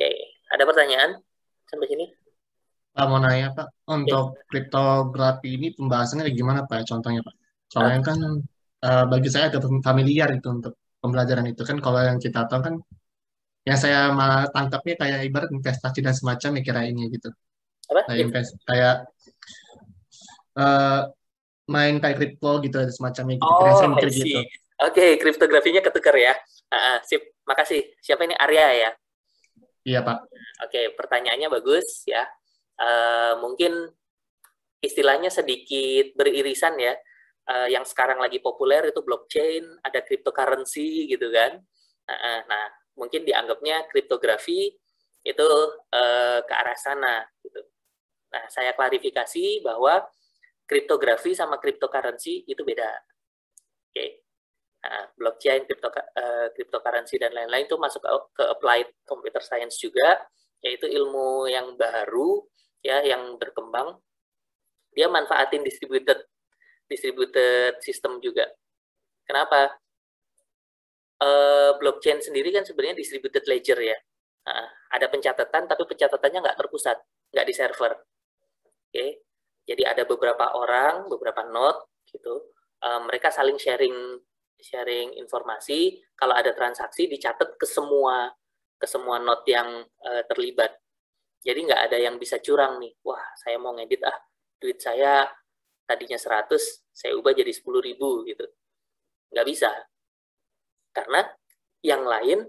Oke, ada pertanyaan sampai sini? Pak mau nanya Pak, Ya. untuk kriptografi ini pembahasannya kayak gimana Pak? Contohnya Pak. Soalnya Oke. kan bagi saya agak familiar itu untuk pembelajaran itu kan. Kalau yang kita tahu kan, yang saya malah tangkapnya kayak ibarat investasi dan semacam ya kira ini gitu. Apa? Kayak kayak eh, main kayak kripto gitu ada semacamnya gitu. Kira Oh, saya I mikir gitu. see. Oke, kriptografinya ketukar ya. Sip, makasih. Siapa ini? Arya ya? Iya Pak. Oke, pertanyaannya bagus ya. Mungkin istilahnya sedikit beririsan ya. Yang sekarang lagi populer itu blockchain, ada cryptocurrency gitu kan. Nah, mungkin dianggapnya kriptografi itu ke arah sana gitu. Nah, saya klarifikasi bahwa kriptografi sama cryptocurrency itu beda. Oke. Nah, blockchain, cryptocurrency dan lain-lain itu masuk ke applied computer science juga, yaitu ilmu yang baru ya yang berkembang. Dia manfaatin distributed distributed system juga. Kenapa? Blockchain sendiri kan sebenarnya distributed ledger ya. Nah, ada pencatatan tapi pencatatannya nggak terpusat, nggak di server. Oke. Jadi ada beberapa orang, beberapa node gitu. Mereka saling sharing sharing informasi. Kalau ada transaksi dicatat ke semua node yang terlibat. Jadi nggak ada yang bisa curang nih. Wah, saya mau ngedit duit saya tadinya 100, saya ubah jadi 10.000 gitu. Nggak bisa. Karena yang lain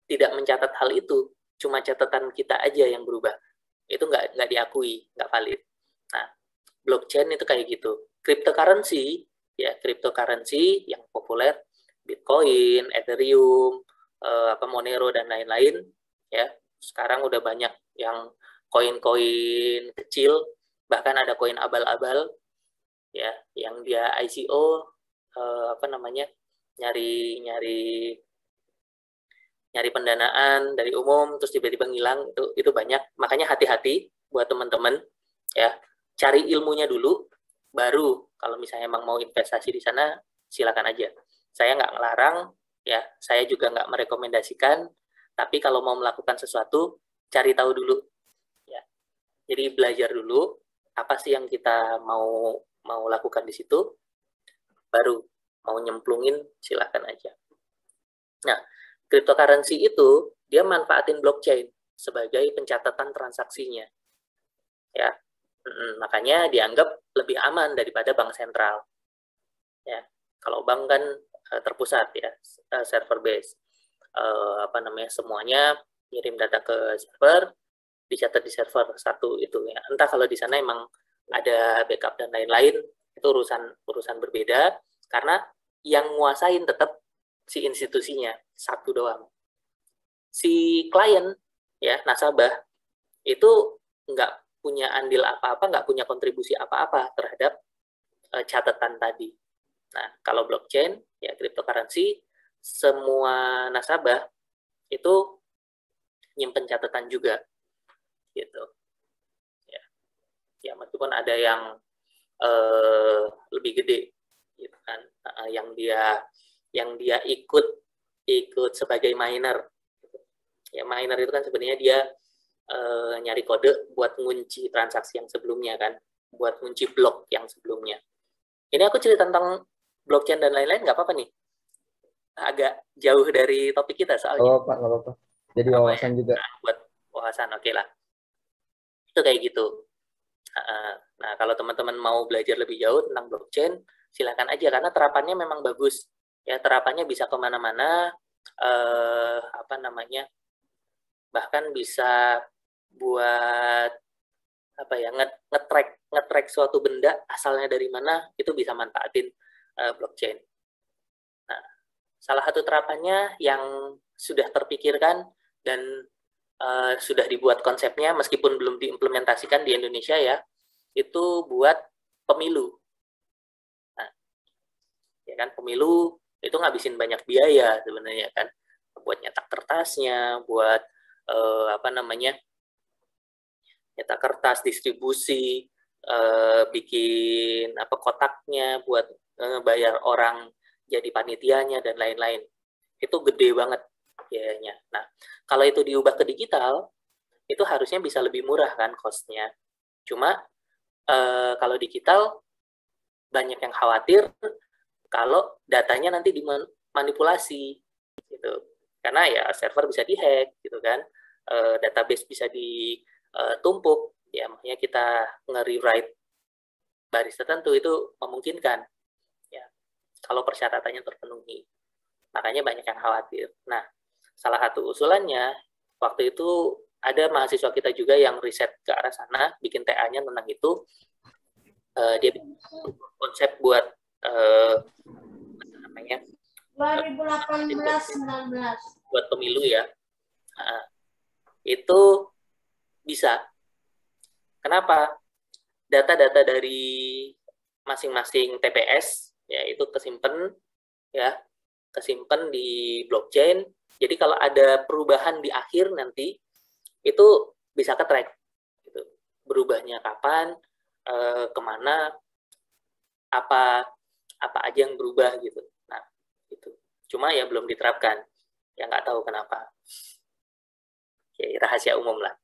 tidak mencatat hal itu. Cuma catatan kita aja yang berubah. Itu nggak diakui, nggak valid. Nah, blockchain itu kayak gitu. Cryptocurrency, ya cryptocurrency yang populer, Bitcoin, Ethereum, Monero dan lain-lain, ya sekarang udah banyak yang koin-koin kecil, bahkan ada koin abal-abal, ya yang dia ICO, nyari nyari nyari pendanaan dari umum terus tiba-tiba ngilang itu banyak. Makanya hati-hati buat teman-teman ya, cari ilmunya dulu baru kalau misalnya emang mau investasi di sana silakan aja. Saya nggak ngelarang ya, saya juga nggak merekomendasikan, tapi kalau mau melakukan sesuatu cari tahu dulu ya. Jadi belajar dulu apa sih yang kita mau mau lakukan di situ, baru mau nyemplungin silakan aja. Nah, cryptocurrency itu dia manfaatin blockchain sebagai pencatatan transaksinya, ya. Makanya dianggap lebih aman daripada bank sentral, ya. Kalau bank kan terpusat ya, server base. Semuanya ngirim data ke server, dicatat di server satu itu ya. Entah kalau di sana emang ada backup dan lain-lain, itu urusan urusan berbeda karena yang nguasain tetap si institusinya satu doang. Si klien ya nasabah itu nggak punya andil apa-apa, nggak punya kontribusi apa-apa terhadap catatan tadi. Nah, kalau blockchain ya cryptocurrency, semua nasabah itu nyimpen catatan juga gitu ya. Ya meskipun ada yang lebih gede gitu kan, yang dia ikut ikut sebagai miner. Ya miner itu kan sebenarnya dia nyari kode buat ngunci transaksi yang sebelumnya kan, buat ngunci blok yang sebelumnya. Ini aku cerita tentang blockchain dan lain-lain nggak apa-apa nih? Agak jauh dari topik kita Gak soalnya. apa-apa, gak apa-apa. Jadi Apa ya? wawasan juga. Nah, buat wawasan oke lah. Itu kayak gitu. Nah, kalau teman-teman mau belajar lebih jauh tentang blockchain, silakan aja karena terapannya memang bagus. Ya, terapannya bisa kemana-mana. Eh, apa namanya? Bahkan bisa buat apa ya, ngetrack suatu benda asalnya dari mana itu bisa manfaatin blockchain. Nah, salah satu terapannya yang sudah terpikirkan dan sudah dibuat konsepnya meskipun belum diimplementasikan di Indonesia ya, itu buat pemilu. Nah, ya kan pemilu itu ngabisin banyak biaya sebenarnya kan, buat nyetak kertasnya, buat nyetak kertas, distribusi, bikin kotaknya buat bayar orang jadi panitianya dan lain-lain. Itu gede banget. biayanya. Nah, kalau itu diubah ke digital, itu harusnya bisa lebih murah kan cost-nya. Cuma kalau digital banyak yang khawatir kalau datanya nanti dimanipulasi gitu. Karena ya server bisa dihack gitu kan. Database bisa ditumpuk, ya makanya kita nge-rewrite baris tertentu itu memungkinkan ya kalau persyaratannya terpenuhi. Makanya banyak yang khawatir. Nah, salah satu usulannya waktu itu ada mahasiswa kita juga yang riset ke arah sana, bikin TA-nya tentang itu. Dia konsep buat namanya 2018-19 buat pemilu ya. Nah, itu bisa. Kenapa? Data-data dari masing-masing TPS ya itu kesimpan di blockchain. Jadi kalau ada perubahan di akhir nanti itu bisa ke-track gitu. Berubahnya kapan, kemana, apa aja yang berubah gitu. Nah, itu. Cuma ya belum diterapkan. Ya nggak tahu kenapa. Ya, rahasia umum lah.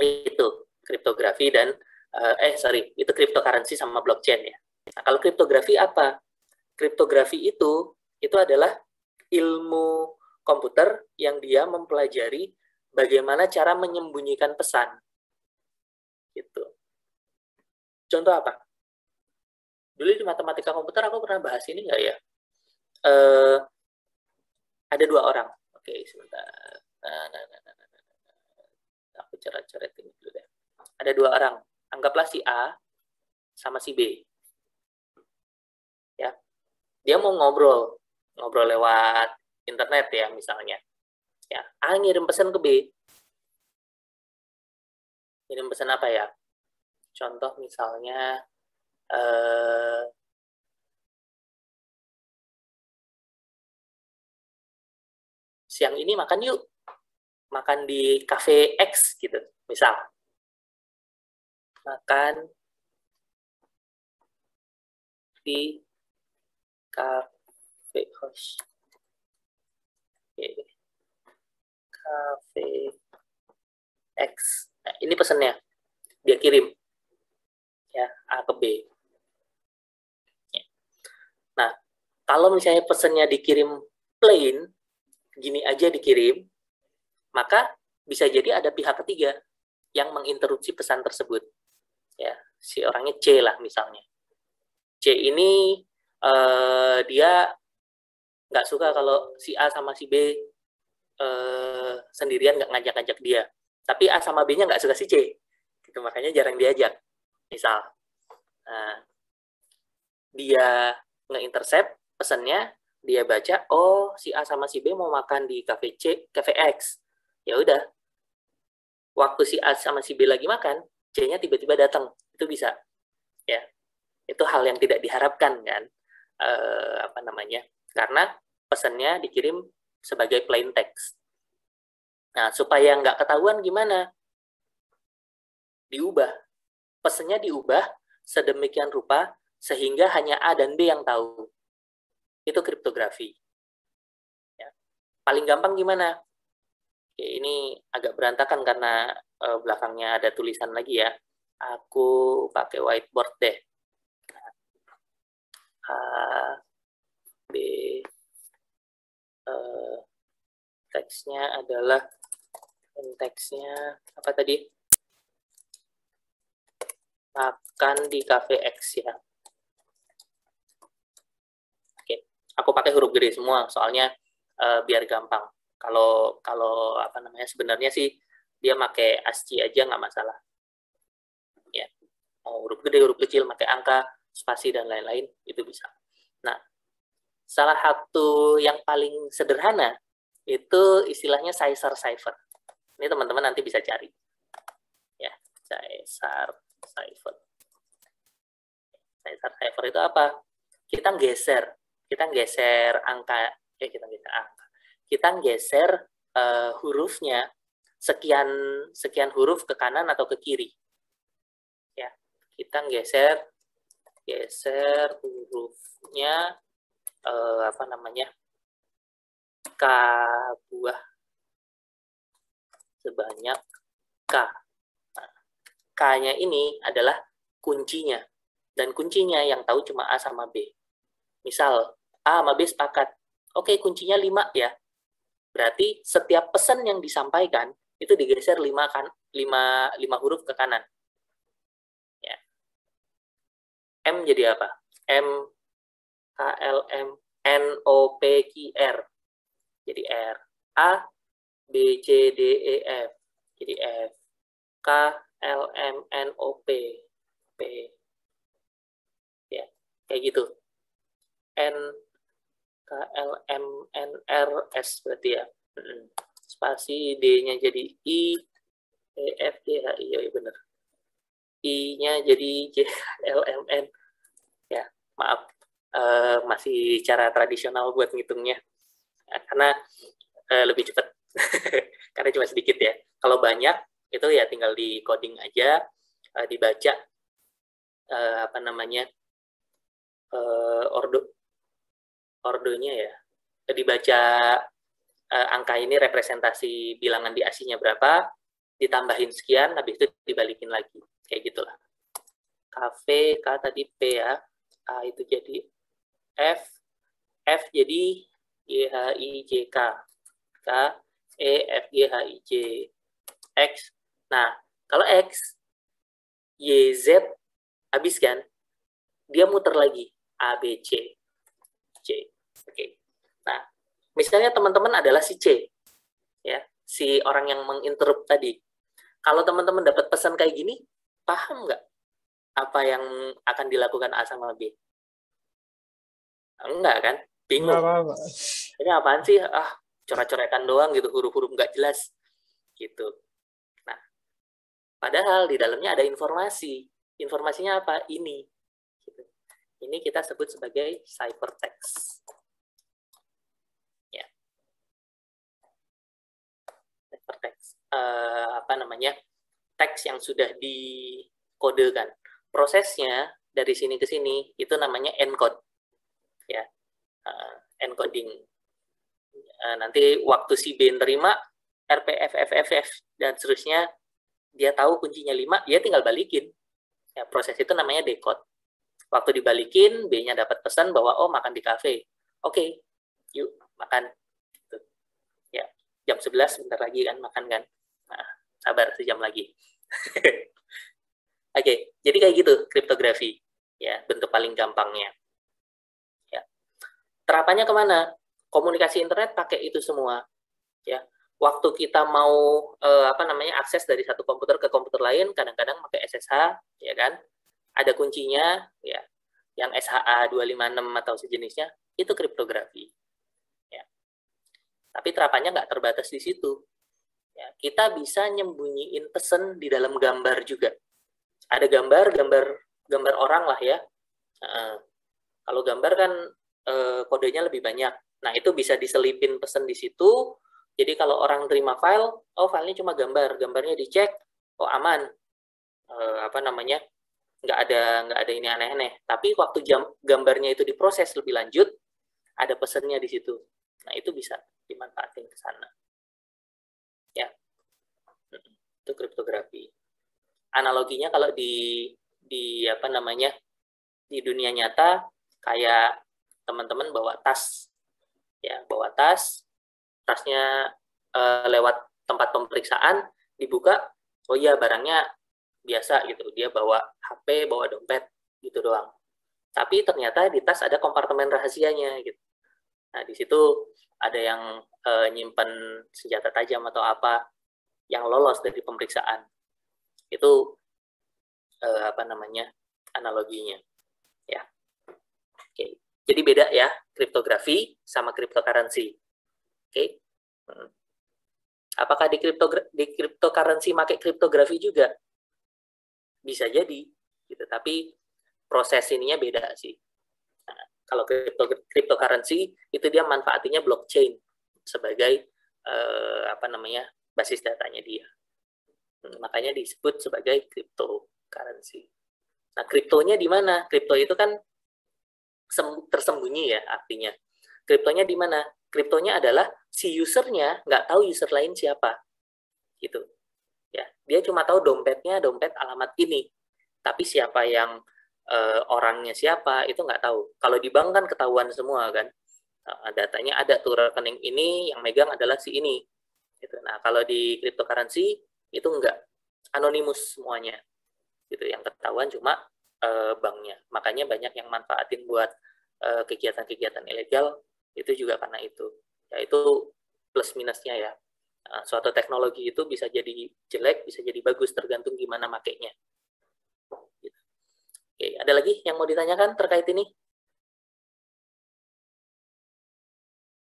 Itu kriptografi dan itu cryptocurrency sama blockchain ya. Nah, kalau kriptografi apa? Kriptografi itu adalah ilmu komputer yang dia mempelajari bagaimana cara menyembunyikan pesan. Gitu. Contoh apa? Dulu di matematika komputer aku pernah bahas ini nggak ya? Ada 2 orang. Oke, sebentar. Aku coret-coret ini dulu deh. Ada 2 orang. Anggaplah si A sama si B. Ya. Dia mau ngobrol lewat internet ya misalnya. Ya, A ngirim pesan ke B. Ngirim pesan apa ya? Contoh misalnya siang ini makan yuk. Makan di cafe X gitu, misal. Makan di cafe host. Cafe X. Nah, ini pesannya. Dia kirim. Ya, A ke B. Nah, kalau misalnya pesannya dikirim plain, gini aja dikirim, maka bisa jadi ada pihak ketiga yang menginterupsi pesan tersebut. Ya, si orangnya C lah misalnya. C ini dia nggak suka kalau si A sama si B sendirian nggak ngajak-ngajak dia. Tapi A sama B-nya nggak suka si C. Gitu, makanya jarang diajak. Misal, dia nge-intercept pesannya, dia baca, oh si A sama si B mau makan di cafe X. Ya udah, waktu si A sama si B lagi makan, C-nya tiba-tiba datang. Itu bisa. Ya, itu hal yang tidak diharapkan kan. Karena pesannya dikirim sebagai plain text. Nah, supaya nggak ketahuan gimana? Diubah. Pesannya diubah sedemikian rupa sehingga hanya A dan B yang tahu. Itu kriptografi. Ya. Paling gampang gimana? Oke, ini agak berantakan karena belakangnya ada tulisan lagi ya. Aku pakai whiteboard deh. A, B, teksnya adalah teksnya apa tadi? Makan di cafe X ya. Oke, aku pakai huruf gede semua soalnya biar gampang. Kalau sebenarnya sih dia pakai ASCII aja nggak masalah. Ya, mau huruf gede, huruf kecil, pakai angka, spasi dan lain-lain itu bisa. Nah, salah satu yang paling sederhana itu istilahnya Caesar cipher. Ini teman-teman nanti bisa cari. Ya, Caesar cipher. Caesar cipher itu apa? Kita geser angka, kita geser hurufnya sekian huruf ke kanan atau ke kiri. Ya, kita geser hurufnya K buah sebanyak K. Nah, K-nya ini adalah kuncinya. Dan kuncinya yang tahu cuma A sama B. Misal, A sama B sepakat. Oke, kuncinya 5 ya. Berarti setiap pesan yang disampaikan, itu digeser 5 huruf ke kanan. Ya. M jadi apa? M, K, L, M, N, O, P, Q, R. Jadi R. A, B, C, D, E, F. Jadi F. K, L, M, N, O, P. P. Ya, kayak gitu. N, K, L, M, N, R, S berarti ya. Spasi D-nya jadi I, E, F, G, H, I. Oh, ya benar. I-nya jadi J, L, M, N. Ya, maaf. Masih cara tradisional buat ngitungnya. Karena lebih cepat. Karena cuma sedikit ya. Kalau banyak, itu ya tinggal di coding aja, dibaca apa namanya ordonya ya, dibaca angka ini representasi bilangan di ASI-nya berapa, ditambahin sekian, habis itu dibalikin lagi, kayak gitulah. KV, K tadi P ya, A itu jadi F, F jadi G, H, I, J, K, K, E, F, G, H, I, J, X. Nah, kalau X, Y, Z, habis kan, dia muter lagi, A, B, C, C. Oke. Nah, misalnya teman-teman adalah si C, ya, si orang yang menginterrupt tadi. Kalau teman-teman dapat pesan kayak gini, paham nggak apa yang akan dilakukan A sama B? Enggak kan? Bingung. Nggak apa-apa. Ini apaan sih? Coret-coretan doang gitu, huruf-huruf nggak jelas. Gitu. Nah, padahal di dalamnya ada informasi. Informasinya apa? Ini. Gitu. Ini kita sebut sebagai ciphertext. Ya. Ciphertext. Apa namanya? Teks yang sudah dikodekan. Prosesnya dari sini ke sini itu namanya encode. Ya. Encoding. Nanti waktu si B nerima RPFFFF dan seterusnya, dia tahu kuncinya 5, dia tinggal balikin. Ya, proses itu namanya decode. Waktu dibalikin, B-nya dapat pesan bahwa oh makan di kafe. Oke, yuk makan. Ya, jam 11 sebentar lagi kan makan kan. Nah, sabar sejam lagi. Oke, jadi kayak gitu kriptografi. Ya, bentuk paling gampangnya. Ya. Terapannya kemana? Komunikasi internet pakai itu semua. Ya, waktu kita mau akses dari satu komputer ke komputer lain, kadang-kadang pakai SSH, ya kan? Ada kuncinya, ya, yang SHA 256 atau sejenisnya, itu kriptografi. Ya. Tapi terapannya nggak terbatas di situ. Ya, kita bisa nyembunyiin pesan di dalam gambar juga. Ada gambar orang lah ya. Kalau gambar kan kodenya lebih banyak. Nah, itu bisa diselipin pesan di situ. Jadi kalau orang terima file, oh filenya cuma gambar, gambarnya dicek, oh aman, nggak ada ini aneh-aneh. Tapi waktu gambarnya itu diproses lebih lanjut, ada pesannya di situ. Nah, itu bisa dimanfaatin ke sana. Ya, itu kriptografi. Analoginya kalau di dunia nyata, kayak teman-teman bawa tas, ya bawa tasnya lewat tempat pemeriksaan, dibuka, oh iya barangnya biasa gitu, dia bawa HP, bawa dompet gitu doang. Tapi ternyata di tas ada kompartemen rahasianya gitu. Nah, di situ ada yang nyimpen senjata tajam atau apa yang lolos dari pemeriksaan. Itu analoginya. Ya. Oke. Jadi beda ya, kriptografi sama cryptocurrency. Oke. Apakah di cryptocurrency pakai kriptografi juga? Bisa jadi, gitu. Tapi proses ininya beda sih. Nah, kalau cryptocurrency itu dia manfaatinya blockchain sebagai basis datanya dia. Makanya disebut sebagai cryptocurrency. Nah, kriptonya di mana? Kripto itu kan tersembunyi ya artinya. Kriptonya di mana? kriptonya adalah si usernya nggak tahu user lain siapa, gitu. Ya, dia cuma tahu dompetnya dompet alamat ini, tapi siapa yang orangnya siapa itu nggak tahu. Kalau di bank kan ketahuan semua kan, datanya ada tuh rekening ini yang megang adalah si ini. Gitu. Nah kalau di cryptocurrency itu nggak, anonimus semuanya, gitu. Yang ketahuan cuma banknya. Makanya banyak yang manfaatin buat kegiatan-kegiatan ilegal itu juga karena itu. Ya itu plus minusnya ya. Suatu teknologi itu bisa jadi jelek, bisa jadi bagus, tergantung gimana makainya. Gitu. Oke, ada lagi yang mau ditanyakan terkait ini?